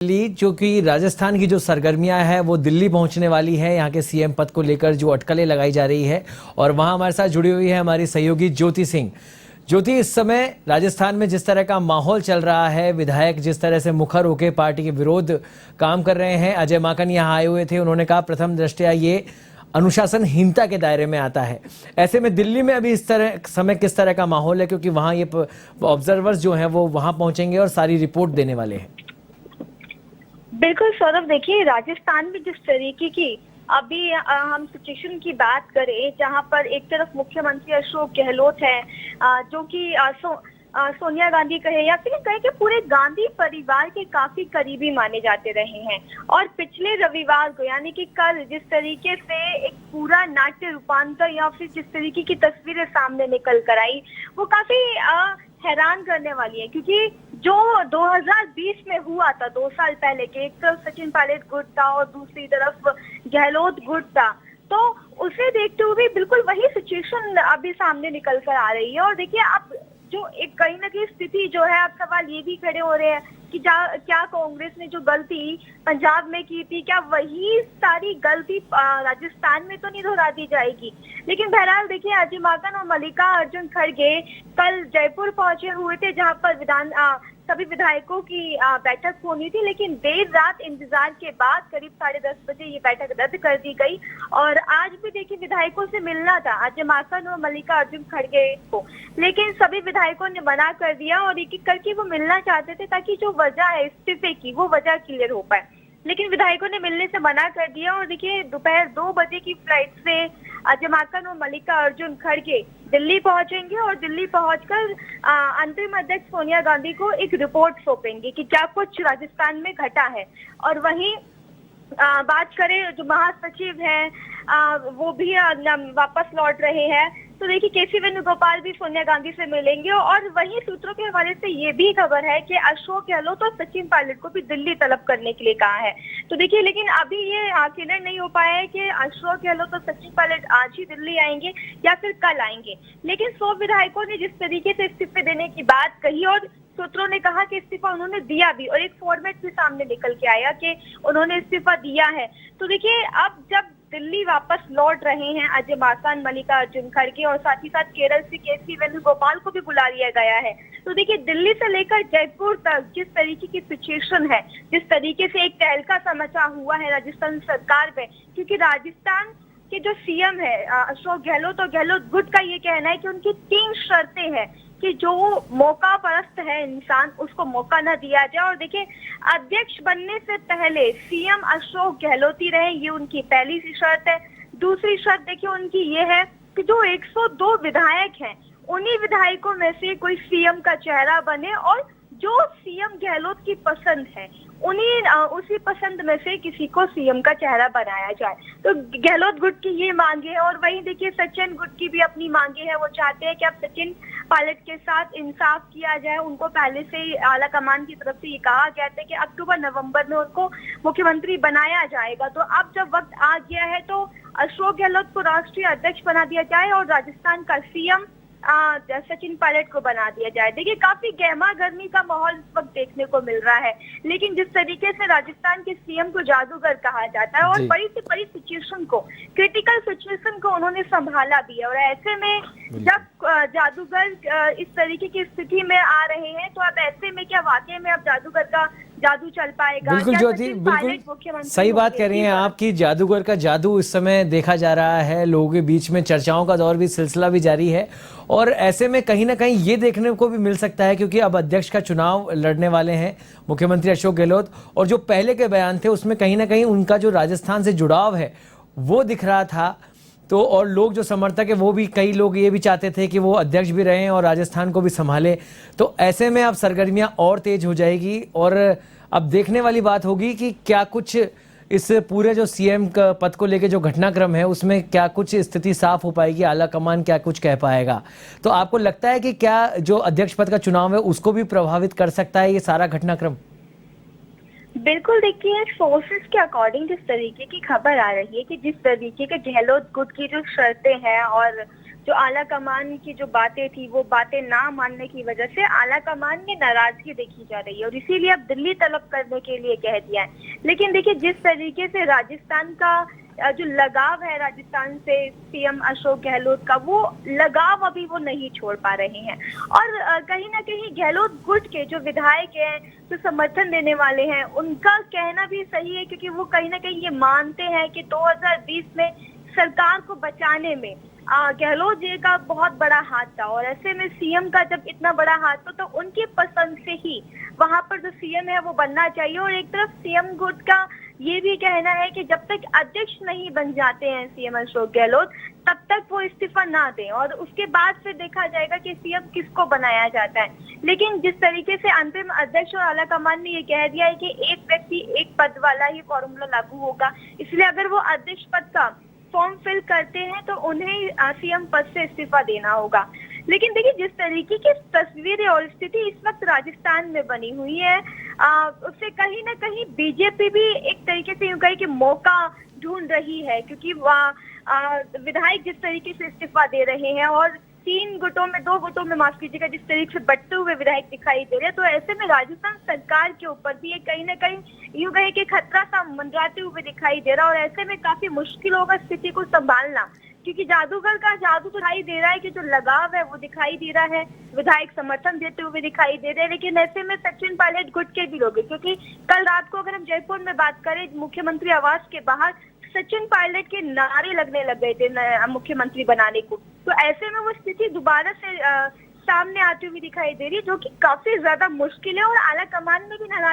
दिल्ली, जो कि राजस्थान की जो सरगर्मियां है वो दिल्ली पहुंचने वाली है यहाँ के सीएम पद को लेकर जो अटकलें लगाई जा रही है। और वहां हमारे साथ जुड़ी हुई है हमारी सहयोगी ज्योति सिंह। ज्योति, इस समय राजस्थान में जिस तरह का माहौल चल रहा है, विधायक जिस तरह से मुखर होकर पार्टी के विरोध काम कर रहे हैं, अजय माकन यहाँ आए हुए थे, उन्होंने कहा प्रथम दृष्टया ये अनुशासनहीनता के दायरे में आता है। ऐसे में दिल्ली में अभी इस तरह समय किस तरह का माहौल है, क्योंकि वहां ये ऑब्जर्वर्स जो हैं वो वहां पहुंचेंगे और सारी रिपोर्ट देने वाले हैं। बिल्कुल सौरभ, देखिए राजस्थान में जिस तरीके की अभी हम सिचुएशन की बात करें, जहां पर एक तरफ मुख्यमंत्री अशोक गहलोत है, जो कि सोनिया गांधी कहे या फिर कहे कि पूरे गांधी परिवार के काफी करीबी माने जाते रहे हैं। और पिछले रविवार को यानी कि कल जिस तरीके से एक पूरा नाट्य रूपांतर या फिर जिस तरीके की तस्वीरें सामने निकल कर आई, वो काफी हैरान करने वाली है। क्योंकि जो 2020 में हुआ था 2 साल पहले के, एक तरफ सचिन पायलट गुट था और दूसरी तरफ गहलोत गुट था, तो उसे देखते हुए बिल्कुल वही सिचुएशन अभी सामने निकल कर आ रही है। और देखिए अब जो एक कहीं ना कहीं स्थिति जो है, अब सवाल ये भी खड़े हो रहे हैं कि क्या कांग्रेस ने जो गलती पंजाब में की थी, क्या वही सारी गलती राजस्थान में तो नहीं दोहरा दी जाएगी। लेकिन बहरहाल देखिए, अजय माकन और मल्लिकार्जुन खड़गे कल जयपुर पहुंचे हुए थे, जहां पर सभी विधायकों की बैठक होनी थी। लेकिन देर रात इंतजार के बाद करीब 10:30 बजे ये बैठक रद्द कर दी गई। और आज भी देखिए विधायकों से मिलना था अजय माकन और मल्लिकार्जुन खड़गे को, लेकिन सभी विधायकों ने मना कर दिया और एक एक करके वो मिलना चाहते थे ताकि जो वजह है इस्तीफे की वो वजह क्लियर हो पाए। लेकिन विधायकों ने मिलने से मना कर दिया। और देखिए दोपहर 2 बजे की फ्लाइट से अजय माकन और मल्लिकार्जुन खड़गे दिल्ली पहुंचेंगे और दिल्ली पहुंचकर अंतरिम अध्यक्ष सोनिया गांधी को एक रिपोर्ट सौंपेंगे कि क्या कुछ राजस्थान में घटा है। और वहीं बात करें जो महासचिव हैं, वो भी वापस लौट रहे हैं। तो देखिए केसी वेणुगोपाल भी सोनिया गांधी से मिलेंगे। और वहीं सूत्रों के हवाले से ये भी खबर है कि अशोक गहलोत और सचिन पायलट को भी दिल्ली तलब करने के लिए कहा है। तो देखिए, लेकिन अभी ये क्लियर नहीं हो पाया है कि अशोक गहलोत और सचिन पायलट आज ही दिल्ली आएंगे या फिर कल आएंगे। लेकिन 100 विधायकों ने जिस तरीके से इस्तीफे देने की बात कही और सूत्रों ने कहा कि इस्तीफा उन्होंने दिया भी, और एक फॉर्मेट भी सामने निकल के आया कि उन्होंने इस्तीफा दिया है। तो देखिए अब जब दिल्ली वापस लौट रहे हैं अजय माकन, मल्लिकार्जुन खड़गे और साथ ही साथ केरल से केसी वेणुगोपाल को भी बुला लिया गया है। तो देखिए दिल्ली से लेकर जयपुर तक जिस तरीके की सिचुएशन है, जिस तरीके से एक तहलका सा मचा हुआ है राजस्थान सरकार में, क्योंकि राजस्थान के जो सीएम है अशोक गहलोत और गहलोत गुट का ये कहना है कि उनकी 3 शर्तें हैं कि जो मौका परस्त है इंसान, उसको मौका न दिया जाए। और देखिए अध्यक्ष बनने से पहले सीएम अशोक गहलोत ही रहे, ये उनकी पहली सी शर्त है। दूसरी शर्त देखिए उनकी ये है कि जो 102 विधायक हैं, उन्हीं विधायकों में से कोई सीएम का चेहरा बने और जो सीएम गहलोत की पसंद है उसी पसंद में से किसी को सीएम का चेहरा बनाया जाए। तो गहलोत गुट की ये मांगे है। और वहीं देखिए सचिन गुट की भी अपनी मांगे है। वो चाहते हैं कि अब सचिन पायलट के साथ इंसाफ किया जाए। उनको पहले से ही आला कमान की तरफ से ये कहा गया था कि अक्टूबर-नवंबर में उनको मुख्यमंत्री बनाया जाएगा। तो अब जब वक्त आ गया है तो अशोक गहलोत को राष्ट्रीय अध्यक्ष बना दिया जाए और राजस्थान का सीएम सचिन पायलट को बना दिया जाए। देखिए काफी गहमा गर्मी का माहौल इस वक्त देखने को मिल रहा है। लेकिन जिस तरीके से राजस्थान के सीएम को जादूगर कहा जाता है और बड़ी से बड़ी सिचुएशन को, क्रिटिकल सिचुएशन को उन्होंने संभाला भी है। और ऐसे में जब जादूगर इस तरीके की स्थिति में आ रहे हैं, तो अब ऐसे में क्या वाकई में अब जादूगर का जादू चल पाएगा? बिल्कुल ज्योति, बिल्कुल सही बात कह रही हैं आप कि जादूगर का जादू इस समय देखा जा रहा है। लोगों के बीच में चर्चाओं का दौर भी, सिलसिला भी जारी है। और ऐसे में कहीं ना कहीं ये देखने को भी मिल सकता है, क्योंकि अब अध्यक्ष का चुनाव लड़ने वाले हैं मुख्यमंत्री अशोक गहलोत, और जो पहले के बयान थे उसमें कहीं ना कहीं उनका जो राजस्थान से जुड़ाव है वो दिख रहा था। तो और लोग जो समर्थक है वो भी, कई लोग ये भी चाहते थे कि वो अध्यक्ष भी रहें और राजस्थान को भी संभाले। तो ऐसे में अब सरगर्मियां और तेज हो जाएगी और अब देखने वाली बात होगी कि क्या कुछ इस पूरे जो सीएम का पद को लेके जो घटनाक्रम है उसमें क्या कुछ स्थिति साफ हो पाएगी, आला कमान क्या कुछ कह पाएगा। तो आपको लगता है कि क्या जो अध्यक्ष पद का चुनाव है उसको भी प्रभावित कर सकता है ये सारा घटनाक्रम? बिल्कुल, देखिए सोर्सेज के अकॉर्डिंग जिस तरीके की खबर आ रही है कि जिस तरीके के गहलोत गुट की जो शर्तें हैं और जो आला कमान की जो बातें थी वो बातें ना मानने की वजह से आला कमान में नाराजगी देखी जा रही है और इसीलिए अब दिल्ली तलब करने के लिए कह दिया है। लेकिन देखिए जिस तरीके से राजस्थान का जो लगाव है राजस्थान से सीएम अशोक गहलोत का, वो लगाव अभी वो नहीं छोड़ पा रहे हैं और कहीं ना कहीं गहलोत गुट के जो विधायक हैं, जो समर्थन देने वाले हैं, उनका कहना भी सही है क्योंकि वो कहीं ना कहीं ये मानते हैं कि 2020 में सरकार को बचाने में गहलोत जी का बहुत बड़ा हाथ था और ऐसे में सीएम का जब इतना बड़ा हाथ था तो उनकी पसंद से ही वहां पर जो सीएम है वो बनना चाहिए। और एक तरफ सीएम गुट का ये भी कहना है कि जब तक अध्यक्ष नहीं बन जाते हैं सीएम अशोक गहलोत तब तक वो इस्तीफा ना दें और उसके बाद फिर देखा जाएगा कि सीएम किसको बनाया जाता है। लेकिन जिस तरीके से अंतरिम अध्यक्ष और आलाकमान ने ये कह दिया है कि एक व्यक्ति एक पद वाला ही फॉर्मूला लागू होगा, इसलिए अगर वो अध्यक्ष पद का फॉर्म फिल करते हैं तो उन्हें सीएम पद से इस्तीफा देना होगा। लेकिन देखिए जिस तरीके की तस्वीर और स्थिति इस वक्त राजस्थान में बनी हुई है उससे कहीं ना कहीं बीजेपी भी एक तरीके से यूं कहे कि मौका ढूंढ रही है क्योंकि विधायक जिस तरीके से इस्तीफा दे रहे हैं और 2 गुटों में माफ कीजिएगा जिस तरीके से बंटते हुए विधायक दिखाई दे रहे हैं, तो ऐसे में राजस्थान सरकार के ऊपर भी एक कहीं ना कहीं यूं कहे कि खतरा सा मंडराते हुए दिखाई दे रहा है और ऐसे में काफी मुश्किल होगा स्थिति को संभालना क्योंकि जादूगर का जादू दिखाई दे रहा है कि जो लगाव है वो दिखाई दे रहा है, विधायक समर्थन देते हुए दिखाई दे रहे हैं। लेकिन ऐसे में सचिन पायलट गुट के भी लोग हैं क्योंकि कल रात को अगर हम जयपुर में बात करें मुख्यमंत्री आवास के बाहर सचिन पायलट के नारे लगने लग गए थे मुख्यमंत्री बनाने को, तो ऐसे में वो स्थिति दोबारा से सामने आती हुई दिखाई दे रही है जो कि काफी ज्यादा मुश्किल है और आला कमान में भी नाराज